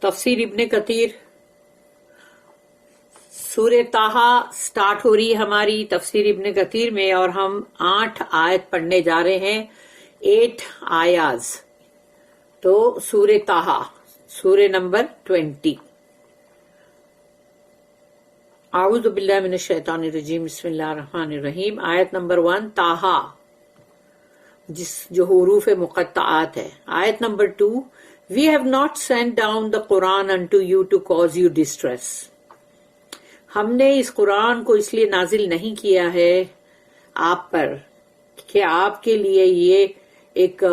تفسیر ابن کثیر سورہ طٰہٰ سٹارٹ ہو رہی ہے ہماری تفسیر ابن کثیر میں، اور ہم 8 آیت پڑھنے جا رہے ہیں، 8 آیاز۔ تو سورہ طٰہٰ، سورہ نمبر 20۔ اعوذ باللہ من الشیطان الرجیم، بسم اللہ الرحمن الرحیم۔ آیت نمبر 1 طٰہٰ، جو حروف مقطعات ہے۔ آیت number 2 We have not sent down the Quran unto you to cause you distress۔ ہم نے اس قرآن کو اس لیے نازل نہیں کیا ہے آپ پر کہ آپ کے لیے یہ ایک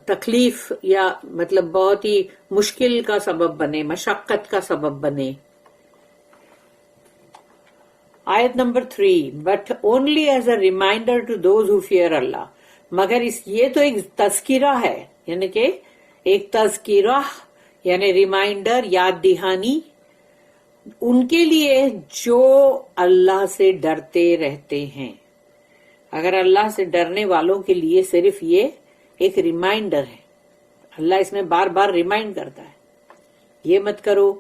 تکلیف یا مطلب بہت ہی مشکل کا سبب بنے، مشقت کا سبب بنے۔ آیت number 3 But only as a reminder to those who fear Allah۔ مگر یہ تو ایک تذکرہ ہے، یعنی کہ ایک تذکرہ یعنی ریمائنڈر، یاد دہانی ان کے لیے جو اللہ سے ڈرتے رہتے ہیں۔ اگر اللہ سے ڈرنے والوں کے لیے صرف یہ ایک ریمائنڈر ہے، اللہ اس میں بار بار ریمائنڈ کرتا ہے، یہ مت کرو،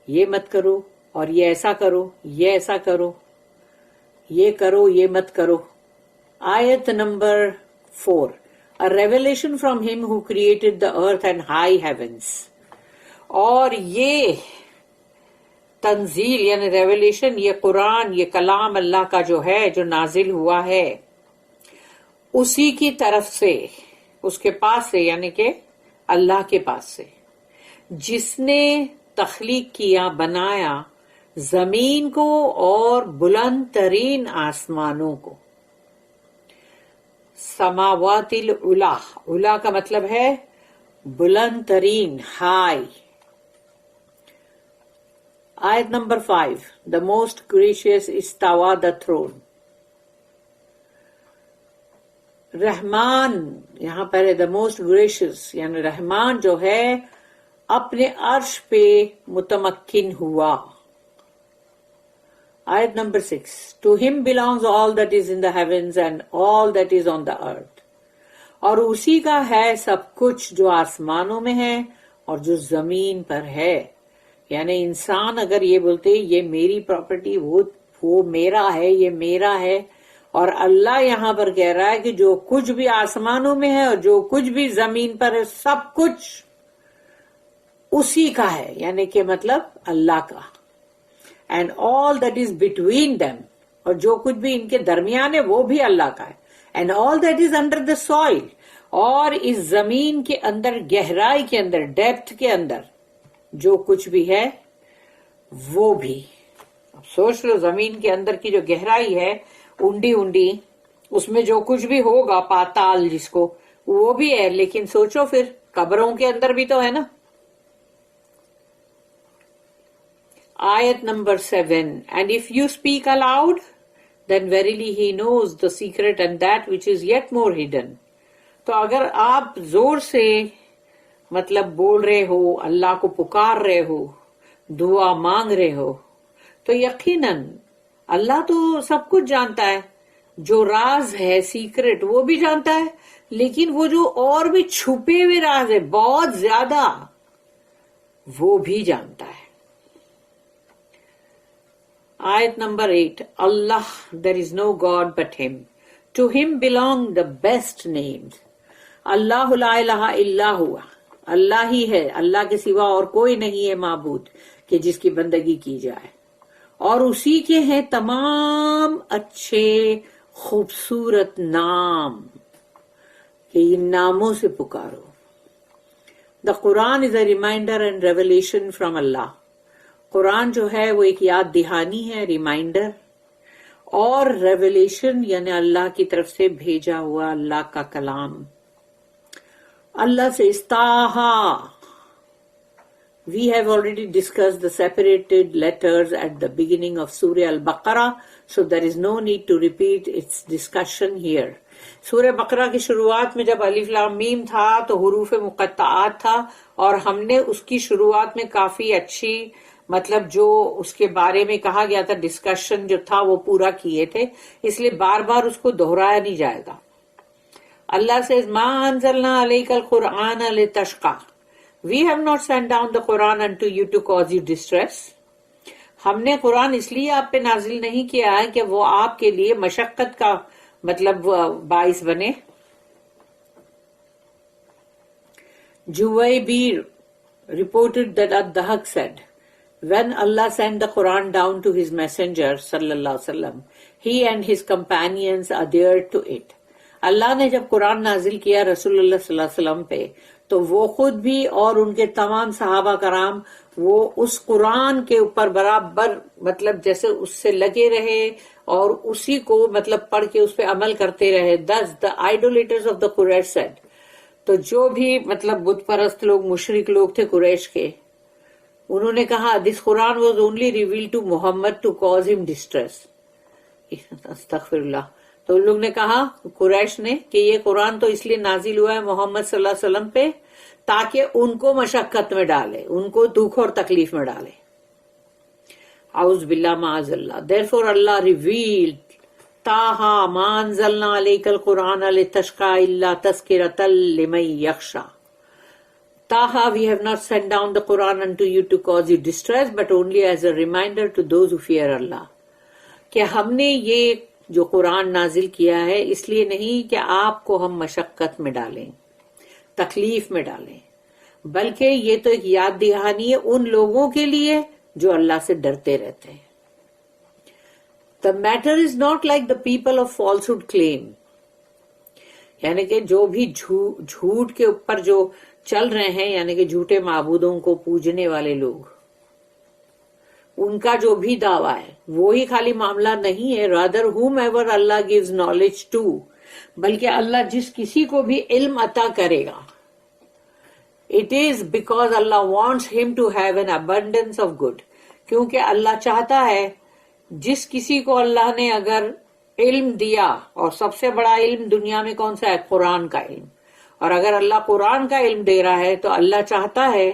یہ مت کرو، اور یہ ایسا کرو، یہ ایسا کرو، یہ کرو، یہ مت کرو۔ آیت number 4 A revelation from him who created the earth and high heavens۔ اور یہ تنزیل یعنی ریولیشن، یہ قرآن، یہ کلام اللہ کا جو ہے، جو نازل ہوا ہے اسی کی طرف سے، اس کے پاس سے، یعنی کہ اللہ کے پاس سے، جس نے تخلیق کیا، بنایا زمین کو اور بلند ترین آسمانوں کو۔ سماوات العلا، علا کا مطلب ہے بلند ترین، ہائی۔ آیت number 5 The most gracious استوى the throne۔ رحمان یہاں پر ہے the most gracious، یعنی رحمان جو ہے اپنے عرش پہ متمکن ہوا۔ آیت number 6 To him belongs all that is in the heavens and all that is on the earth۔ اور اسی کا ہے سب کچھ جو آسمانوں میں ہے اور جو زمین پر ہے۔ یعنی انسان اگر یہ بولتے یہ میری پراپرٹی، وہ میرا ہے، یہ میرا ہے، اور اللہ یہاں پر کہہ رہا ہے کہ جو کچھ بھی آسمانوں میں ہے اور جو کچھ بھی زمین پر ہے سب کچھ اسی کا ہے، یعنی کہ مطلب اللہ کا۔ And all that is between them، اور جو کچھ بھی ان کے درمیان ہے وہ بھی اللہ کا ہے۔ And all that is under the soil، اور اس زمین کے اندر، گہرائی کے اندر، ڈیپتھ کے اندر جو کچھ بھی ہے وہ بھی۔ اب سوچ لو زمین کے اندر کی جو گہرائی ہے، انڈی انڈی، اس میں جو کچھ بھی ہوگا، پاتال جس کو، وہ بھی ہے، لیکن سوچو پھر قبروں کے اندر بھی تو ہے نا۔ آیت number 7 And if you speak aloud, then verily he knows the secret and that which is yet more hidden۔ تو اگر آپ زور سے مطلب بول رہے ہو، اللہ کو پکار رہے ہو، دعا مانگ رہے ہو، تو یقیناً اللہ تو سب کچھ جانتا ہے، جو راز ہے سیکرٹ وہ بھی جانتا ہے، لیکن وہ جو اور بھی چھپے ہوئے راز ہے بہت زیادہ، وہ بھی جانتا ہے۔ آیت number 8 Allah there is no God but him، to him belong the best names۔ اللہ لا الہ الا ہوا، اللہ ہی ہے، اللہ کے سوا اور کوئی نہیں ہے معبود کہ جس کی بندگی کی جائے، اور اسی کے ہیں تمام اچھے خوبصورت نام، کہ ان ناموں سے پکارو۔ The Quran is a reminder and revelation from Allah۔ قرآن جو ہے وہ ایک یاد دہانی ہے، ریمائنڈر، اور ریولیشن یعنی اللہ کی طرف سے بھیجا ہوا اللہ کا کلام۔ اللہ سے استاہا، we have already discussed the separated letters at the beginning of Surah Al-Baqarah, so there is no need to repeat its discussion here۔ سورہ بقرہ کی شروعات میں جب الف لام میم تھا تو حروف مقطعات تھا، اور ہم نے اس کی شروعات میں کافی اچھی مطلب جو اس کے بارے میں کہا گیا تھا، ڈسکشن جو تھا وہ پورا کیے تھے، اس لیے بار بار اس کو دہرایا نہیں جائے گا۔ اللہ says ما انزلنا علیک القرآن لتشقى، We have not sent down the Quran unto you to cause you distress. ہم نے قرآن اس لیے آپ پہ نازل نہیں کیا ہے کہ وہ آپ کے لیے مشقت کا مطلب باعث بنے. Juwaybir reported that Ad-Dahak said, when Allah sent the Quran down to his messenger sallallahu alaihi wasallam, he and his companions adhered to it. اللہ نے جب قرآن نازل کیا رسول اللہ صلی اللہ علیہ وسلم پہ تو وہ خود بھی اور ان کے تمام صحابہ کرام وہ اس قرآن کے اوپر برابر مطلب جیسے اس سے لگے رہے اور اسی کو مطلب پڑھ کے اس پہ عمل کرتے رہے. Thus the idolaters of the Quraysh said, تو جو بھی مطلب بت پرست لوگ مشرک لوگ تھے قریش کے انہوں نے کہا this Quran was only revealed to Muhammad to cause him distress. استغفر اللہ. تو ان لوگ نے کہا قریش نے کہ یہ قرآن تو اس لیے نازل ہوا ہے محمد صلی اللہ علیہ وسلم پہ تاکہ ان کو مشقت میں ڈالے, ان کو دکھ اور تکلیف میں ڈالے. اعوذ باللہ معاذ اللہ. Therefore Allah revealed تاہا ما انزلنا علیک القرآن لتشقى الا تذکرۃ لمن یخشی. Taha, we have not sent down the Quran unto you to cause you distress, but only as a reminder to those who fear Allah. کہ ہم نے یہ جو قرآن نازل کیا ہے اس لیے نہیں کہ آپ کو ہم مشقت میں ڈالیں, تکلیف میں ڈالیں, بلکہ یہ تو ایک یاد دہانی ہے ان لوگوں کے لیے جو اللہ سے ڈرتے رہتے ہیں. The matter is not like the people of falsehood claim. یعنی کہ جو بھی جھوٹ کے اوپر جو چل رہے ہیں یعنی کہ جھوٹے معبودوں کو پوجنے والے لوگ ان کا جو بھی دعویٰ ہے وہی خالی معاملہ نہیں ہے. rather whomever Allah gives knowledge to, بلکہ اللہ جس کسی کو بھی علم عطا کرے گا it is because Allah wants him to have an abundance of good. کیونکہ اللہ چاہتا ہے جس کسی کو اللہ نے اگر علم دیا, اور سب سے بڑا علم دنیا میں کون سا ہے؟ قرآن کا علم. اور اگر اللہ قرآن کا علم دے رہا ہے تو اللہ چاہتا ہے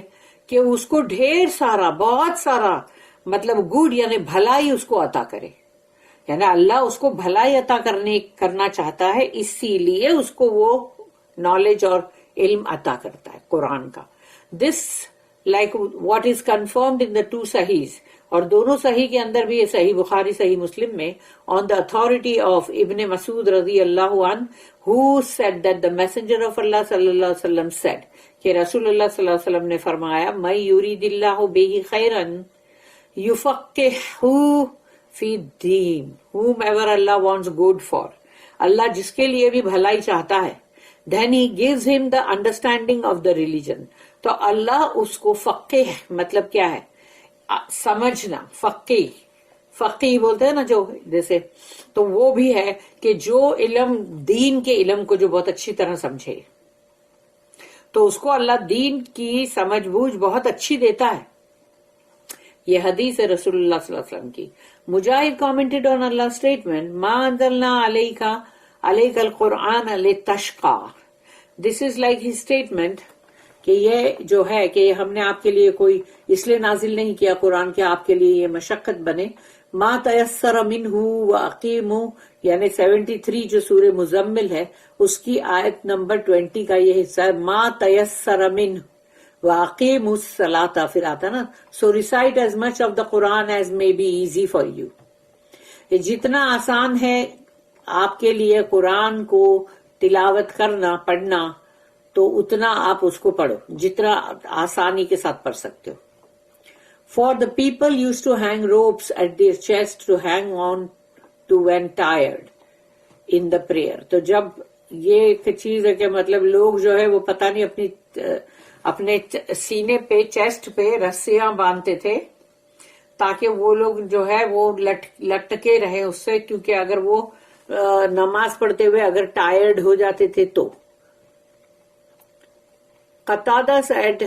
کہ اس کو ڈھیر سارا بہت سارا مطلب گڈ یعنی بھلائی اس کو عطا کرے. یعنی اللہ اس کو بھلائی عطا کرنا چاہتا ہے, اسی لیے اس کو وہ نالج اور علم عطا کرتا ہے قرآن کا. This like what is confirmed in the two صحیح, اور دونوں صحیح کے اندر بھی یہ صحیح بخاری صحیح مسلم میں آن دا اتھارٹی آف ابن مسعود رضی اللہ عنہ who said that the messenger of Allah صلی اللہ علیہ وسلم said کہ رسول اللہ صلی اللہ علیہ وسلم نے فرمایا من یرید اللہ بہ خیرا یفقہہ فی الدین. whomever Allah wants good for, اللہ جس کے لیے بھی بھلائی چاہتا ہے then he gives him the understanding of the religion. تو اللہ اس کو فقہ مطلب کیا ہے؟ سمجھنا. فقی بولتے ہیں نا جو جیسے, تو وہ بھی ہے کہ جو علم دین کے علم کو جو بہت اچھی طرح سمجھے تو اس کو اللہ دین کی سمجھ بوجھ بہت اچھی دیتا ہے. یہ حدیث ہے رسول اللہ صلی اللہ علیہ وسلم کی. مجاہد commented on Allah's statement ما انزلنا علیک القرآن لتشقى. This is like his statement کہ یہ جو ہے کہ ہم نے آپ کے لیے کوئی اس لیے نازل نہیں کیا قرآن کہ آپ کے لیے یہ مشقت بنے. ما تیسر منہ واقیموا یعنی 73 جو سورہ مزمل ہے اس کی آیت نمبر 20 کا یہ حصہ ہے. ما تیسر منہ واقیموا الصلاۃ, پھر آتا نا so recite as much of the Quran as may be easy for you. یہ جتنا آسان ہے آپ کے لیے قرآن کو تلاوت کرنا پڑھنا تو اتنا آپ اس کو پڑھو جتنا آسانی کے ساتھ پڑھ سکتے ہو. For the people used to hang ropes at their chest to hang on to when tired in the prayer. تو جب یہ ایک چیز ہے کہ مطلب لوگ جو ہے وہ پتہ نہیں اپنے سینے پہ چیسٹ پہ رسیاں باندھتے تھے تاکہ وہ لوگ جو ہے وہ لٹکے رہے اس سے, کیونکہ اگر وہ نماز پڑھتے ہوئے اگر ٹائرڈ ہو جاتے تھے تو. قتادہ said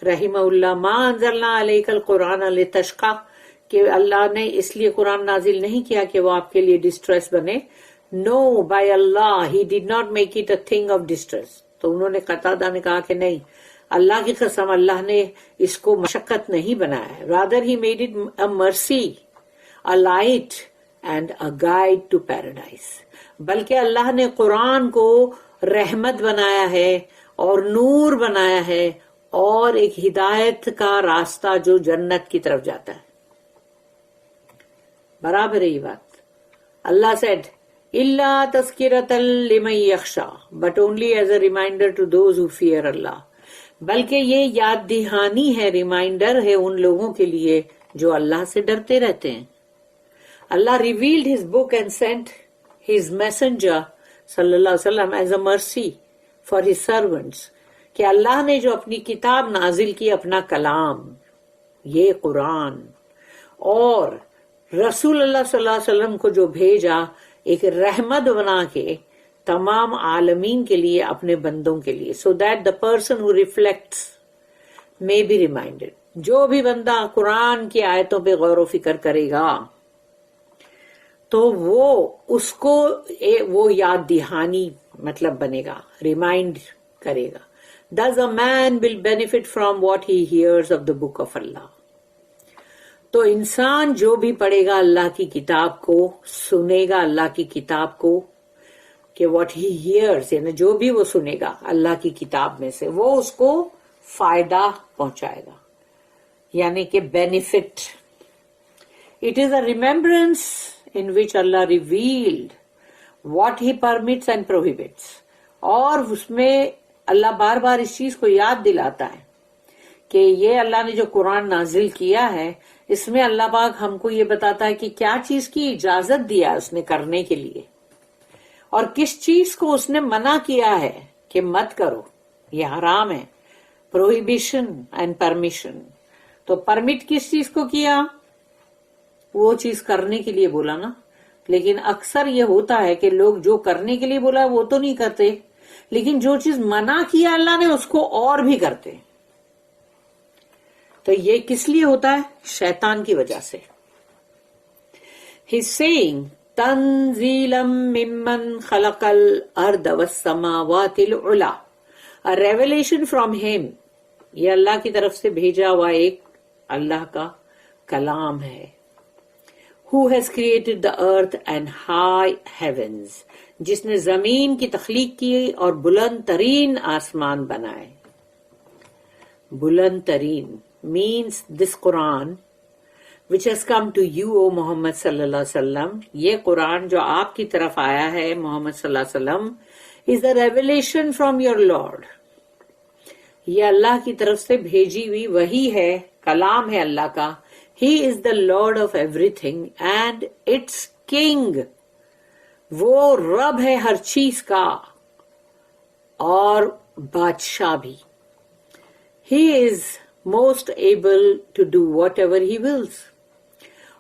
رحمہ اللہ ما انزلنا علیک القرآن لتشقى کہ اللہ نے اس لیے قرآن نازل نہیں کیا کہ وہ آپ کے لیے ڈسٹریس بنے. No, by Allah, he did not make it a thing of distress. تو انہوں نے قتادہ نے کہا کہ نہیں, اللہ کی قسم اللہ نے اس کو مشقت نہیں بنایا ہے. Rather he made it a mercy, a light and a guide to paradise. بلکہ اللہ نے قرآن کو رحمت بنایا ہے اور نور بنایا ہے اور ایک ہدایت کا راستہ جو جنت کی طرف جاتا ہے. برابر ہے یہ بات. اللہ said الا تذکرۃ لمن یخشی but only as a reminder to those who fear Allah. بلکہ یہ یاد دہانی ہے, ریمائنڈر ہے ان لوگوں کے لیے جو اللہ سے ڈرتے رہتے ہیں. اللہ revealed his book and sent his messenger صلی اللہ علیہ وسلم as a mercy for his servants. کہ اللہ نے جو اپنی کتاب نازل کی, اپنا کلام, یہ قرآن, اور رسول اللہ صلی اللہ علیہ وسلم کو جو بھیجا ایک رحمت بنا کے تمام عالمین کے لیے, اپنے بندوں کے لیے, so that the person who reflects may be reminded. جو بھی بندہ قرآن کی آیتوں پہ غور و فکر کرے گا تو وہ اس کو وہ یاد دہانی مطلب بنے گا, ریمائنڈ کرے گا. Thus a man will benefit from what he hears of the book of Allah. تو انسان جو بھی پڑھے گا اللہ کی کتاب کو, سنے گا اللہ کی کتاب کو, کہ what he hears یعنی جو بھی وہ سنے گا اللہ کی کتاب میں سے, وہ اس کو فائدہ پہنچائے گا, یعنی کہ benefit. It is a remembrance in which Allah revealed what he permits and prohibits. اور اس میں اللہ بار بار اس چیز کو یاد دلاتا ہے کہ یہ اللہ نے جو قرآن نازل کیا ہے, اس میں اللہ پاک ہم کو یہ بتاتا ہے کہ کیا چیز کی اجازت دیا اس نے کرنے کے لیے, اور کس چیز کو اس نے منع کیا ہے کہ مت کرو, یہ حرام ہے. Prohibition and permission. تو پرمٹ کس چیز کو کیا, وہ چیز کرنے کے لیے بولا نا. لیکن اکثر یہ ہوتا ہے کہ لوگ جو کرنے کے لیے بولا وہ تو نہیں کرتے, لیکن جو چیز منع کیا اللہ نے اس کو اور بھی کرتے. تو یہ کس لیے ہوتا ہے, شیطان کی وجہ سے. He's saying تنزیلا ممن خلق الارض والسماوات العلی, a revelation from him. یہ اللہ کی طرف سے بھیجا ہوا ایک اللہ کا کلام ہے. Who has created the earth and high heavens, جس نے زمین کی تخلیق کی اور بلند ترین آسمان بنائے. بلند ترین means this Quran which has come to you O Muhammad صلی اللہ علیہ وسلم, یہ قرآن جو آپ کی طرف آیا ہے محمد صلی اللہ علیہ وسلم, is the revelation from your Lord. یہ اللہ کی طرف سے بھیجی ہوئی وہی ہے, کلام ہے اللہ کا. He is the Lord of everything and its King. وہ رب ہے ہر چیز کا اور بادشاہ بھی. He is most able to do whatever he wills.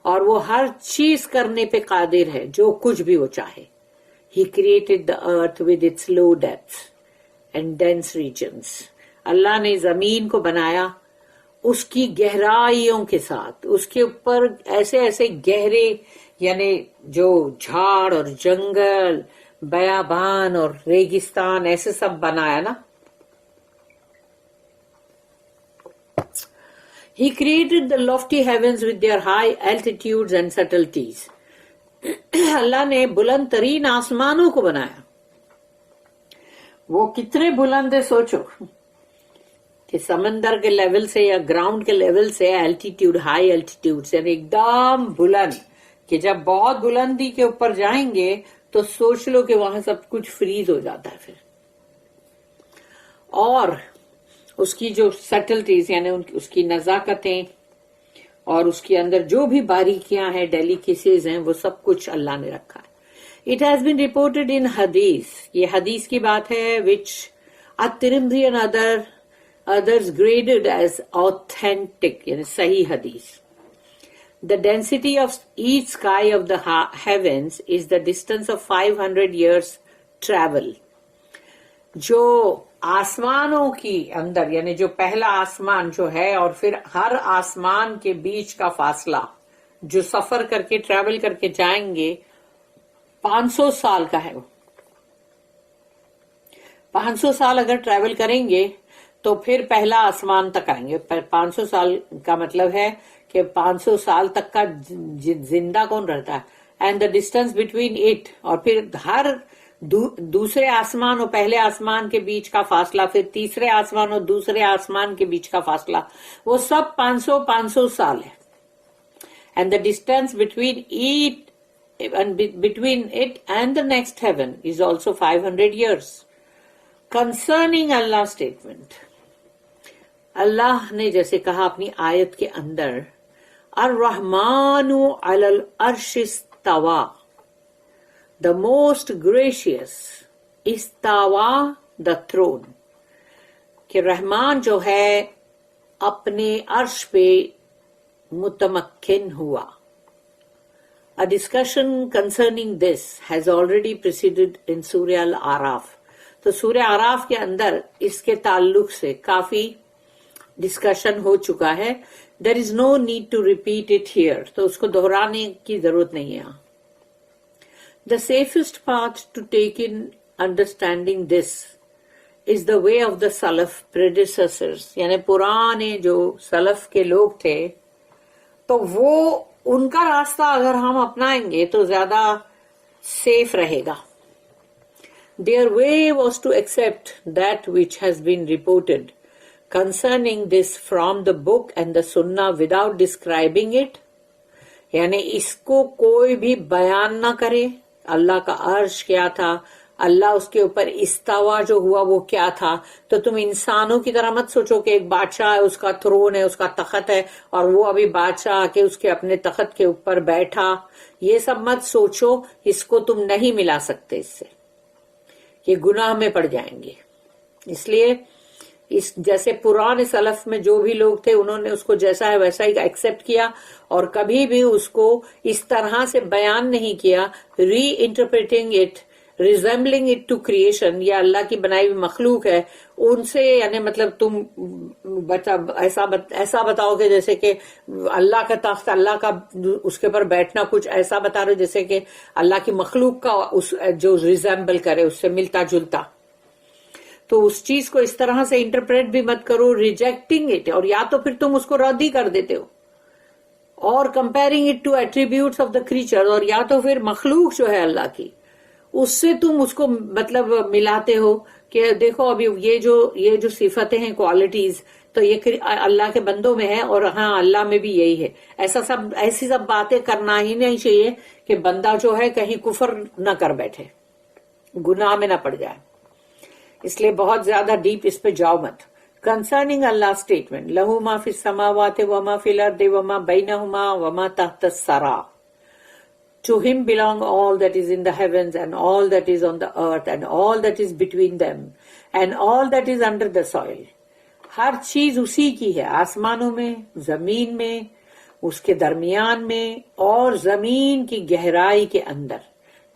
اور وہ ہر چیز کرنے پہ قادر ہے جو کچھ بھی وہ چاہے. He created the earth with its low depths and dense regions. اللہ نے زمین کو بنایا اس کی گہرائیوں کے ساتھ, اس کے اوپر ایسے ایسے گہرے یعنی جو جھاڑ اور جنگل, بیابان اور ریگستان, ایسے سب بنایا نا. He created the lofty heavens with their high altitudes and subtleties. اللہ نے بلند ترین آسمانوں کو بنایا. وہ کتنے بلند ہے سوچو, کہ سمندر کے لیول سے یا گراؤنڈ کے لیول سے الٹیٹیوڈ, ہائی الٹیٹیوڈ سے ایک دم بلند, کہ جب بہت بلندی کے اوپر جائیں گے تو سوچ لو کہ وہاں سب کچھ فریز ہو جاتا ہے پھر. اور اس کی جو سٹلٹیز یعنی اس کی نزاکتیں اور اس کے اندر جو بھی باریکیاں ہیں, ڈیلیکیسیز ہیں, وہ سب کچھ اللہ نے رکھا ہے. It has been reported in hadith, یہ حدیث کی بات ہے, which at-Tirmidhi and others graded as authentic, یعنی صحیح حدیث. The density of each sky of the heavens is the distance of 500 years travel. جو آسمانوں کی اندر یعنی جو پہلا آسمان جو ہے اور پھر ہر آسمان کے بیچ کا فاصلہ جو سفر کر کے ٹریول کر کے جائیں گے 500 سال کا ہے. وہ 500 سال اگر ٹریول کریں گے تو پھر پہلا آسمان تک آئیں گے. 500 سال کا مطلب ہے کہ 500 سال تک کا زندہ کون رہتا ہے, and the distance between it, اور پھر ہر دوسرے آسمان اور پہلے آسمان کے بیچ کا فاصلہ، پھر تیسرے آسمان اور دوسرے آسمان کے بیچ کا فاصلہ، وہ سب 500 سال ہے. And the distance between it and the next heaven is also 500 years. Concerning Allah's statement, اللہ نے جیسے کہا اپنی آیت کے اندر الرحمن علی العرش استوى, the most gracious, استوى the throne, کہ رحمان جو ہے اپنے عرش پہ متمکن ہوا. A discussion concerning this has already preceded in Surah Al-Araf. تو سورہ آراف کے اندر اس کے تعلق سے کافی ڈسکشن ہو چکا ہے. There is no need to repeat it here. تو اس کو دہرانے کی ضرورت نہیں ہے. The safest path to take in understanding this is the way of the Salaf predecessors. یعنی پرانے جو سلف کے لوگ تھے تو وہ ان کا راستہ اگر ہم اپنائیں گے تو زیادہ سیف رہے گا. Their way was to accept that which has been reported concerning this from the book and the sunnah without describing it. یعنی اس کو کوئی بھی بیان نہ کرے. اللہ کا عرش کیا تھا, اللہ اس کے اوپر استوا جو ہوا وہ کیا تھا. تو تم انسانوں کی طرح مت سوچو کہ ایک بادشاہ ہے, اس کا تھرون ہے, اس کا تخت ہے اور وہ ابھی بادشاہ آ کے اس کے اپنے تخت کے اوپر بیٹھا. یہ سب مت سوچو, اس کو تم نہیں ملا سکتے اس سے, یہ گناہ میں پڑ جائیں گے. اس لیے اس جیسے پرانے سلف میں جو بھی لوگ تھے انہوں نے اس کو جیسا ہے ویسا ہی ایکسپٹ کیا اور کبھی بھی اس کو اس طرح سے بیان نہیں کیا. Reinterpreting it, resembling it to creation, یا اللہ کی بنائی ہوئی مخلوق ہے ان سے, یعنی مطلب تم ایسا بتاؤ کہ جیسے کہ اللہ کا تخت, اللہ کا اس کے اوپر بیٹھنا کچھ ایسا بتا رہے جیسے کہ اللہ کی مخلوق کا جو ریزمبل کرے, اس سے ملتا جلتا. تو اس چیز کو اس طرح سے انٹرپریٹ بھی مت کرو, ریجیکٹنگ اٹ, اور یا تو پھر تم اس کو رد ہی کر دیتے ہو, اور comparing it to attributes of the creature, اور یا تو پھر مخلوق جو ہے اللہ کی اس سے تم اس کو مطلب ملاتے ہو کہ دیکھو ابھی یہ جو صفتیں ہیں, کوالٹیز, تو یہ اللہ کے بندوں میں ہے اور ہاں اللہ میں بھی یہی ہے. ایسی سب باتیں کرنا ہی نہیں چاہیے کہ بندہ جو ہے کہیں کفر نہ کر بیٹھے, گناہ میں نہ پڑ جائے. اس لیے بہت زیادہ ڈیپ اس پہ جاؤ مت. کنسرننگ اللہ اسٹیٹمنٹ لہو ما فی السماوات وما فی الارض وما بینہما وما تحت الثری. To him belong all that is in the heavens and all that is on the earth and all that is between them and all that is under the soil. ہر چیز اسی کی ہے, آسمانوں میں, زمین میں, اس کے درمیان میں اور زمین کی گہرائی کے اندر.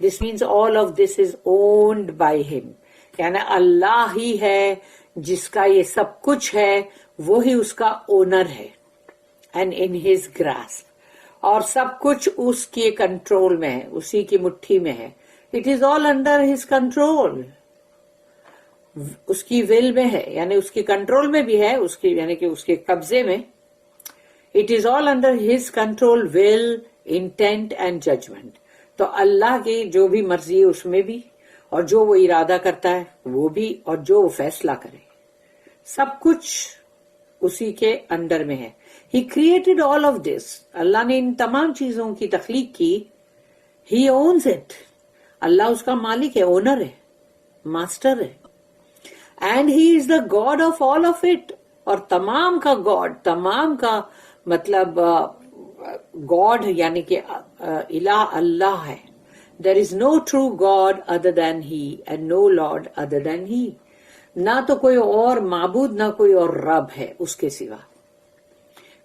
This means all of this is owned by him. یعنی اللہ ہی ہے جس کا یہ سب کچھ ہے, وہی اس کا اونر ہے. And in his grasp. اور سب کچھ اس کے کنٹرول میں ہے, اسی کی مٹھی میں ہے. It is all under his control, اس کی ول میں ہے, یعنی اس کی کنٹرول میں بھی ہے, اس کی یعنی کہ اس کے قبضے میں. It is all under his control, will, intent and judgement. تو اللہ کی جو بھی مرضی ہے اس میں بھی, اور جو وہ ارادہ کرتا ہے وہ بھی, اور جو وہ فیصلہ کرے, سب کچھ اسی کے انڈر میں ہے. He created all of this. اللہ نے ان تمام چیزوں کی تخلیق کی. He owns it. اللہ اس کا مالک ہے, اونر ہے, ماسٹر ہے. And he is the God of all of it. اور تمام کا گاڈ, تمام کا مطلب گاڈ یعنی کہ الہ اللہ ہے. There is no true God other than he and no Lord other than he. نہ تو کوئی اور معبود نہ کوئی اور رب ہے اس کے سوا.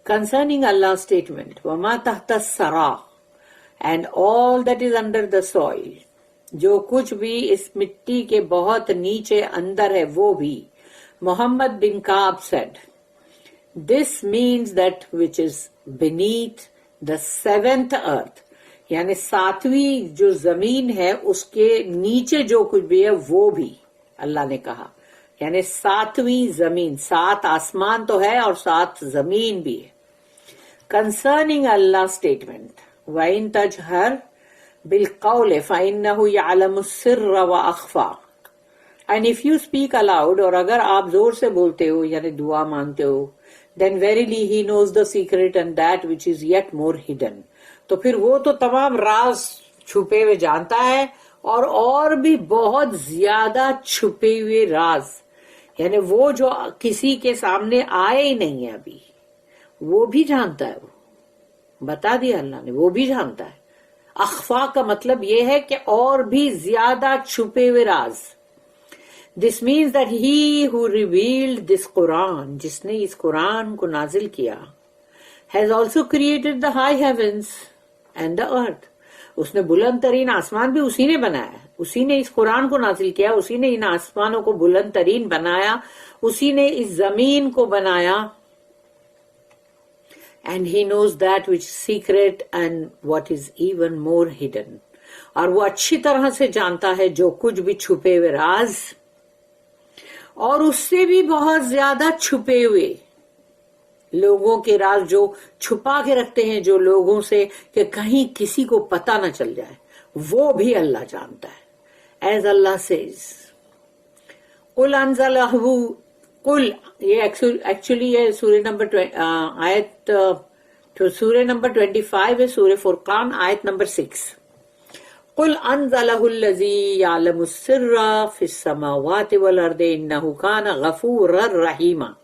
Concerning Allah's statement, وَمَا تَحْتَ الثَّرَى and all that is under the soil, جو کچھ بھی اس مٹی کے بہت نیچے اندر ہے وہ بھی. Muhammad bin Ka'ab said, this means that which is beneath the seventh earth, یعنی ساتویں جو زمین ہے اس کے نیچے جو کچھ بھی ہے وہ بھی. اللہ نے کہا یعنی ساتویں زمین, 7 آسمان تو ہے اور 7 زمین بھی ہے. Concerning Allah's statement, وَإِن تَجْهَرْ بالقول فإنه يعلم السر وأخفى. And if you speak aloud, اور اگر آپ زور سے بولتے ہو یعنی دعا مانگتے ہو, then verily he knows the secret and that which is yet more hidden. تو پھر وہ تو تمام راز چھپے ہوئے جانتا ہے اور بھی بہت زیادہ چھپے ہوئے راز, یعنی وہ جو کسی کے سامنے آئے ہی نہیں ہے ابھی, وہ بھی جانتا ہے. وہ بتا دیا اللہ نے, وہ بھی جانتا ہے. اخفا کا مطلب یہ ہے کہ اور بھی زیادہ چھپے ہوئے راز. This means that he who revealed this Quran, جس نے اس قرآن کو نازل کیا, has also created the high heavens and the earth. اس نے بلند ترین آسمان بھی اسی نے بنایا, اسی نے اس قرآن کو نازل کیا, اسی نے ان آسمانوں کو بلند ترین بنایا, اسی نے اس زمین کو بنایا. And he knows that which is secret and what is even more hidden. اور وہ اچھی طرح سے جانتا ہے جو کچھ بھی چھپے ہوئے راز, اور اس سے بھی بہت زیادہ چھپے ہوئے لوگوں کے راز جو چھپا کے رکھتے ہیں جو لوگوں سے کہ کہیں کسی کو پتہ نہ چل جائے, وہ بھی اللہ جانتا ہے. As Allah says, قُلْ أَنزَلَهُ قُلْ, یہ ایکچولی یہ سورہ نمبر آیت سورہ نمبر 25 ہے, سورہ فرقان آیت نمبر 6. قُلْ أَنزَلَهُ الَّذِي يَعْلَمُ السِّرَّ فِي السَّمَاوَاتِ وَالْأَرْضِ إِنَّهُ كَانَ غَفُورًا رَحِيمًا.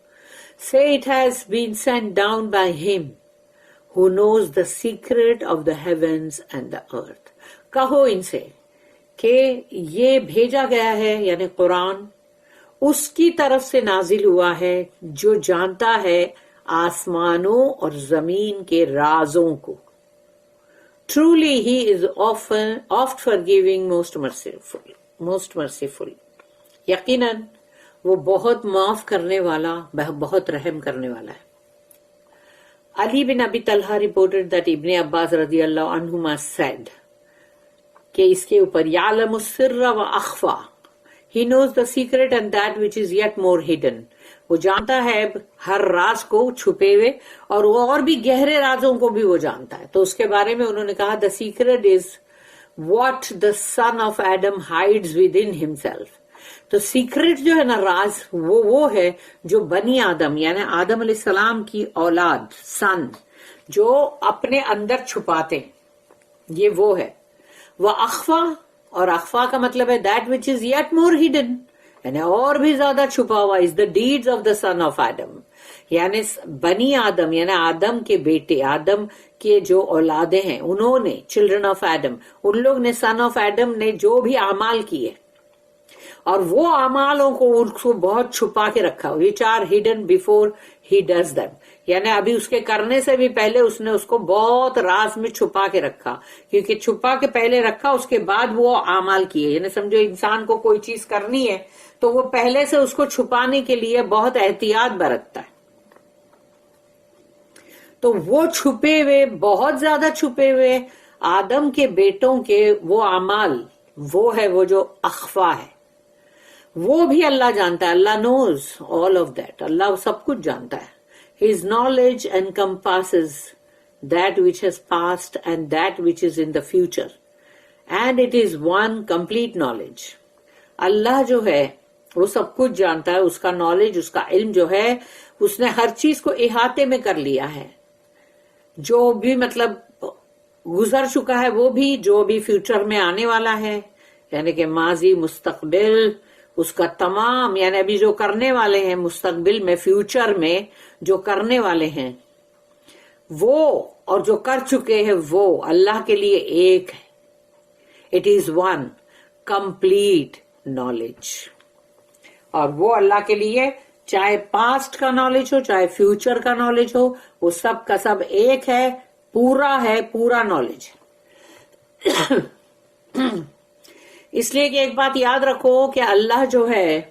Say it has been sent down by him who knows the secret of the heavens and the earth. کہو ان سے کہ یہ بھیجا گیا ہے یعنی قرآن اس کی طرف سے نازل ہوا ہے جو جانتا ہے آسمانوں اور زمین کے رازوں کو. Truly he is oft forgiving, most merciful. یقیناً وہ بہت معاف کرنے والا, بہت رحم کرنے والا ہے. Ali bin Abi Talha reported that Ibn Abbas رضی اللہ عنہما said کہ اس کے اوپر یعلم السر و اخفا, he knows the secret and that which is yet more hidden. وہ جانتا ہے ہر راز کو چھپے ہوئے اور وہ اور بھی گہرے رازوں کو بھی وہ جانتا ہے. تو اس کے بارے میں انہوں نے کہا the secret is what the son of Adam hides within himself. تو سیکرٹ جو ہے نا, راز, وہ ہے جو بنی آدم یعنی آدم علیہ السلام کی اولاد سن جو اپنے اندر چھپاتے, یہ وہ ہے. وہ اخفا, اور اخفا کا مطلب ہے that which is yet more hidden, یعنی اور بھی زیادہ چھپا ہوا. is the deeds of the son of Adam, یعنی بنی آدم یعنی آدم کے بیٹے, آدم کے جو اولادیں ہیں انہوں نے, چلڈرن آف ایڈم, ان لوگ نے, سن آف ایڈم نے جو بھی اعمال کیے اور وہ اعمالوں کو ان کو بہت چھپا کے رکھا, which are hidden before he does them. یعنی ابھی اس کے کرنے سے بھی پہلے اس نے اس کو بہت راز میں چھپا کے رکھا, کیونکہ چھپا کے پہلے رکھا, اس کے بعد وہ اعمال کیے. یعنی سمجھو انسان کو کوئی چیز کرنی ہے تو وہ پہلے سے اس کو چھپانے کے لیے بہت احتیاط برتتا ہے. تو وہ چھپے ہوئے, بہت زیادہ چھپے ہوئے آدم کے بیٹوں کے وہ اعمال, وہ ہے وہ جو اخفا ہے, وہ بھی اللہ جانتا ہے. اللہ knows all of that, اللہ سب کچھ جانتا ہے. His knowledge encompasses that which has passed and that which is in the future, and it is one complete knowledge. اللہ جو ہے وہ سب کچھ جانتا ہے, اس کا نالج, اس کا علم جو ہے اس نے ہر چیز کو احاطے میں کر لیا ہے. جو بھی مطلب گزر چکا ہے وہ بھی, جو بھی فیوچر میں آنے والا ہے یعنی کہ ماضی مستقبل, اس کا تمام, یعنی ابھی جو کرنے والے ہیں مستقبل میں, فیوچر میں جو کرنے والے ہیں وہ, اور جو کر چکے ہیں وہ اللہ کے لیے ایک ہے. It is one complete knowledge. اور وہ اللہ کے لیے چاہے پاسٹ کا نالج ہو چاہے فیوچر کا نالج ہو, وہ سب کا سب ایک ہے, پورا ہے, پورا نالج. اس لیے کہ ایک بات یاد رکھو کہ اللہ جو ہے,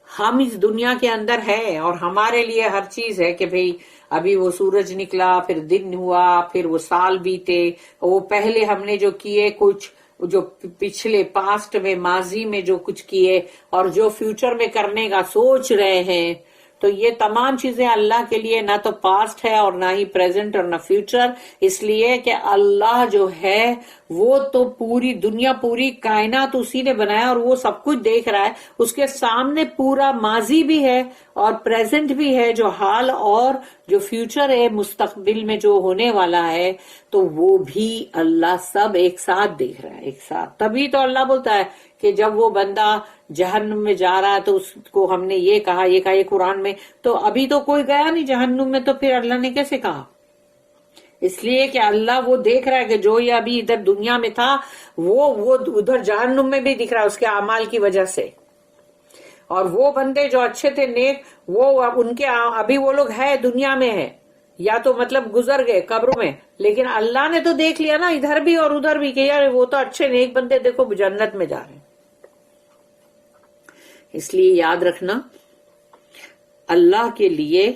ہم اس دنیا کے اندر ہے اور ہمارے لیے ہر چیز ہے کہ بھئی ابھی وہ سورج نکلا, پھر دن ہوا, پھر وہ سال بیتے, وہ پہلے ہم نے جو کیے کچھ, جو پچھلے پاسٹ میں ماضی میں جو کچھ کیے اور جو فیوچر میں کرنے کا سوچ رہے ہیں, تو یہ تمام چیزیں اللہ کے لیے نہ تو پاسٹ ہے اور نہ ہی پریزنٹ اور نہ فیوچر. اس لیے کہ اللہ جو ہے وہ تو پوری دنیا پوری کائنات اسی نے بنایا اور وہ سب کچھ دیکھ رہا ہے. اس کے سامنے پورا ماضی بھی ہے اور پریزنٹ بھی ہے، جو حال اور جو فیوچر ہے مستقبل میں جو ہونے والا ہے، تو وہ بھی اللہ سب ایک ساتھ دیکھ رہا ہے ایک ساتھ. تبھی تو اللہ بولتا ہے کہ جب وہ بندہ جہنم میں جا رہا ہے تو اس کو ہم نے یہ کہا یہ قرآن میں، تو ابھی تو کوئی گیا نہیں جہنم میں، تو پھر اللہ نے کیسے کہا؟ اس لیے کہ اللہ وہ دیکھ رہا ہے کہ جو یہ ابھی ادھر دنیا میں تھا وہ ادھر جہنم میں بھی دکھ رہا ہے اس کے اعمال کی وجہ سے. اور وہ بندے جو اچھے تھے نیک، وہ ان کے ابھی وہ لوگ ہے دنیا میں ہے، یا تو مطلب گزر گئے قبروں میں، لیکن اللہ نے تو دیکھ لیا نا ادھر بھی اور ادھر بھی کہ یار وہ تو اچھے نیک بندے دیکھو جنت میں جا رہے ہیں. اس لیے یاد رکھنا اللہ کے لیے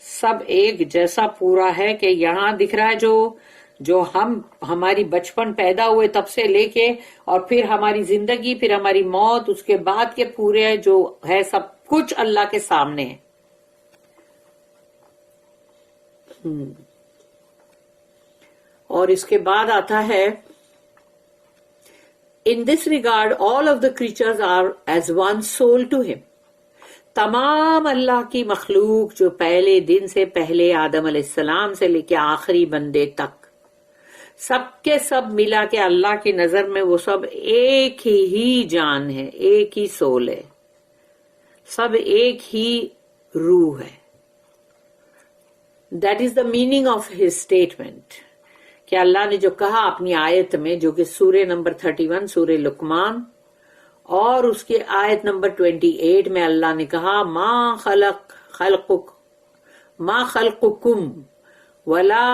سب ایک جیسا پورا ہے کہ یہاں دکھ رہا ہے جو ہماری بچپن پیدا ہوئے تب سے لے کے اور پھر ہماری زندگی، پھر ہماری موت، اس کے بعد کے پورے جو ہے سب کچھ اللہ کے سامنے ہے. اور اس کے بعد آتا ہے In this regard, all of the creatures are as one soul to him. تمام اللہ کی مخلوق جو پہلے دن سے پہلے آدم علیہ السلام سے لے کے آخری بندے تک، سب کے سب ملا کے اللہ کی نظر میں وہ سب ایک ہی جان ہے، ایک ہی سول ہے، سب ایک ہی روح ہے. That is the meaning of his statement. کہ اللہ نے جو کہا اپنی آیت میں، جو کہ سورہ نمبر 31 سورہ لقمان اور اس کے آیت نمبر 28 میں اللہ نے کہا ما خلقکم ولا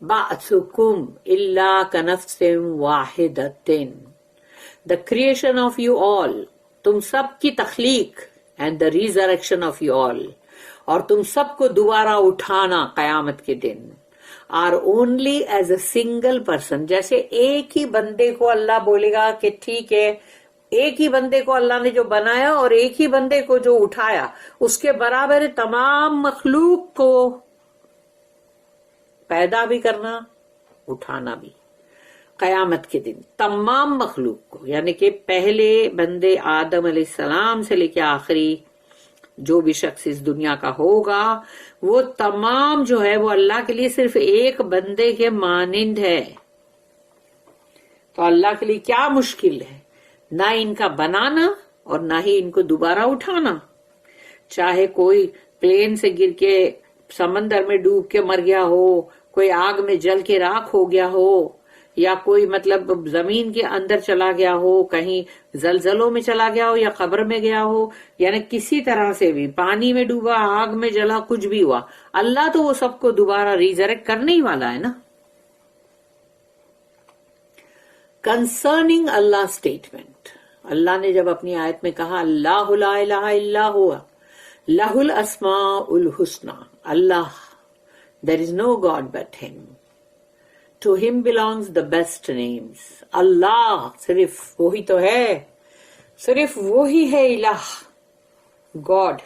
بعثکم الا کنفس واحدۃ. The creation of you all، تم سب کی تخلیق، and the resurrection of you all، اور تم سب کو دوبارہ اٹھانا قیامت کے دن، are only as a single person. جیسے ایک ہی بندے کو اللہ بولے گا کہ ٹھیک ہے، ایک ہی بندے کو اللہ نے جو بنایا اور ایک ہی بندے کو جو اٹھایا، اس کے برابر تمام مخلوق کو پیدا بھی کرنا، اٹھانا بھی قیامت کے دن. تمام مخلوق کو، یعنی کہ پہلے بندے آدم علیہ السلام سے لے کے آخری جو بھی شخص اس دنیا کا ہوگا، وہ تمام جو ہے وہ اللہ کے لیے صرف ایک بندے کے مانند ہے. تو اللہ کے لیے کیا مشکل ہے؟ نہ ان کا بنانا اور نہ ہی ان کو دوبارہ اٹھانا. چاہے کوئی پلین سے گر کے سمندر میں ڈوب کے مر گیا ہو، کوئی آگ میں جل کے راکھ ہو گیا ہو، یا کوئی مطلب زمین کے اندر چلا گیا ہو، کہیں زلزلوں میں چلا گیا ہو یا قبر میں گیا ہو، یعنی کسی طرح سے بھی پانی میں ڈوبا، آگ میں جلا، کچھ بھی ہوا، اللہ تو وہ سب کو دوبارہ ریزریکٹ کرنے ہی والا ہے نا. کنسرننگ اللہ اسٹیٹمنٹ، اللہ نے جب اپنی آیت میں کہا اللہ لا الہ الا ہوا لہ الاسماء الحسنی، اللہ there is no God but him. To him belongs the best names. اللہ صرف وہی تو ہے، صرف وہی ہے الہ، گاڈ،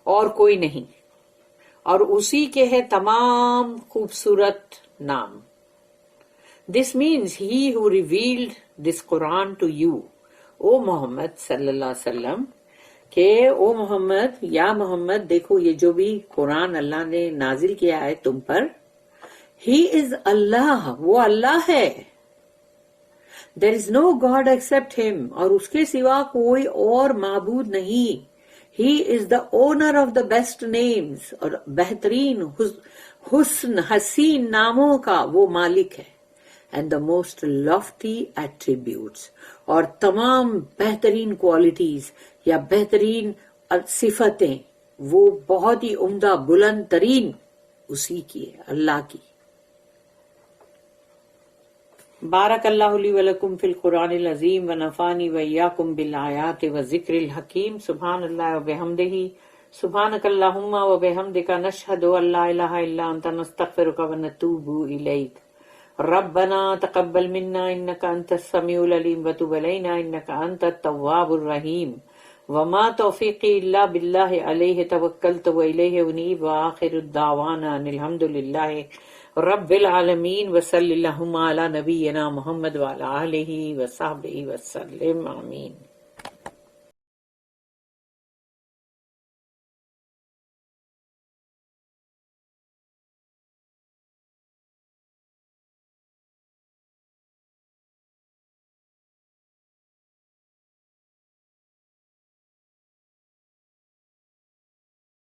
اور کوئی نہیں، اور اسی کے ہے تمام خوبصورت نام. This means he who revealed this Quran to you, O Muhammad صلی اللہ علیہ وسلم، کہ او محمد، یا محمد دیکھو یہ جو بھی قرآن اللہ نے نازل کیا ہے تم پر، He is اللہ، وہ اللہ ہے. There is no God except him، اور اس کے سوا کوئی اور معبود نہیں. He is the owner of the best names، اور بہترین حسن حسین ناموں کا وہ مالک ہے. And the most lofty attributes، اور تمام بہترین کوالٹیز یا بہترین صفتیں وہ بہت ہی عمدہ بلند ترین اسی کی ہے، اللہ کی. بارک اللہ لی ولکم فی القرآن العظیم ونفعنی وإیاکم بالآیات والذکر الحکیم. سبحان اللہ وبحمدہ، سبحانک اللہم وبحمدک، نشہد ان لا الہ الا انت، نستغفرک ونتوب الیک. ربنا تقبل منا انک انت السمیع العلیم وتب علینا انک انت التواب الرحیم. وما توفیقی الا باللہ علیہ توکلت والیہ انیب وآخر الدعوانا ان الحمد للہ رب العالمین وصلی اللہم علی نبینا محمد وعلی آلہ وصحبہ وسلم آمین.